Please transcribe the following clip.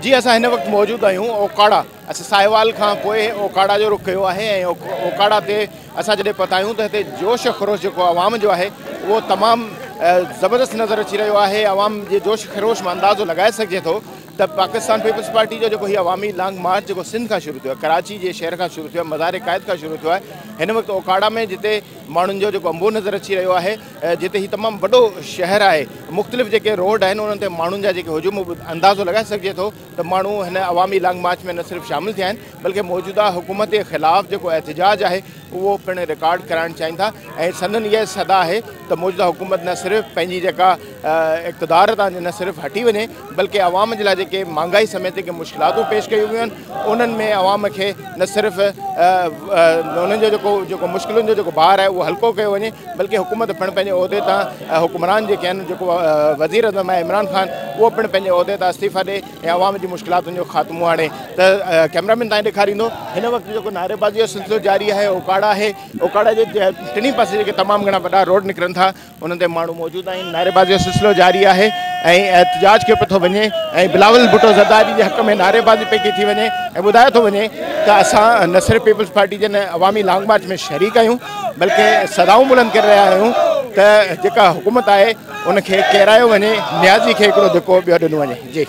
जी असां हिन वक़्तु मौजूदु आहियूं ओकाड़ा। असां साहिवाल खां पोइ ओकाड़ा जो रुख कयो आहे ऐं ओकाड़ा ते असां जॾहिं पहुता आहियूं त हिते जोश ख़रोश जेको आवाम जो आहे उहो तमामु ज़बरदस्त नज़र अची रहियो आहे। आवाम जे जोश ख़रोश में अंदाज़ो लगाए सघिजे थो त पाकिस्तान पीपल्स पार्टी जो जेको हीउ अवामी लॉन्ग मार्च जेको सिंध खां शुरू थियो आहे, कराची जे शहर खां शुरू थियो आहे, मज़ार क़ाइद खां शुरू थियो आहे, हिन वक़्तु ओकाड़ा में जिते माण्हुनि जो जेको अंबो नज़र अची रहियो आहे, जिते हीउ तमामु वॾो शहर आहे, मुख़्तलिफ़ जेके रोड आहिनि उन्हनि ते माण्हुनि जा जेके हुजूम अंदाज़ो लॻाए सघिजे थो त माण्हू हिन अवामी लॉन्ग मार्च में न सिर्फ़ु शामिलु थिया आहिनि बल्कि मौजूदा हुकूमत जे ख़िलाफ़ु जेको एहतिजाज आहे उहो पिणु रिकॉर्ड कराइणु चाहिनि था। ऐं संदन इहा सदा आहे त मौजूदा हुकूमत न सिर्फ़ु पंहिंजी जेका इक़्तिदार तां न सिर्फ़ु हटी वञे बल्कि अवाम जे लाइ जेके महांगाई समेत जेके मुश्किलातूं पेश कयूं वियूं आहिनि उन्हनि में अवाम खे न सिर्फ़ु उन्हनि जो जेको मुश्किलुनि जो जेको भार आहे उहो हल्को कयो वञे बल्कि हुकूमत पिणु पंहिंजे उहिदे तां हुक्मरान जेके आहिनि जेको वज़ीर अज़म आहे इमरान ख़ान उहो पिणु पंहिंजे उहिदे तां इस्तीफ़ा ॾे ऐं अवाम जी मुश्किलातुनि जो ख़ात्मो आणे। त कैमरामैन तव्हां ॾेखारींदो हिन वक़्तु जेको नारेबाज़ी जो सिलसिलो जारी आहे ओकाड़ा आहे। ओकाड़ा जे टिनी पासे जेके तमामु घणा वॾा रोड निकिरनि था उन्हनि ते माण्हू मौजूदु आहिनि। नारेबाज़ी जो सिलसिलो जारी आहे ऐं एहतिजाज कयो पियो थो वञे ऐं बिलावल भुट्टो ज़रदारी जे हक़ में नारेबाज़ी पई थी वञे ऐं ॿुधायो थो वञे त असां न सिर्फ़ु पीपल्स पार्टी जे न अवामी लॉन्ग मार्च में शरीक आहियूं बल्कि सदाऊं बुलंद करे रहिया आहियूं त जेका हुकूमत आहे उनखे किरायो वञे, न्याज़ी खे हिकिड़ो धिको ॿियो ॾिनो वञे। जी।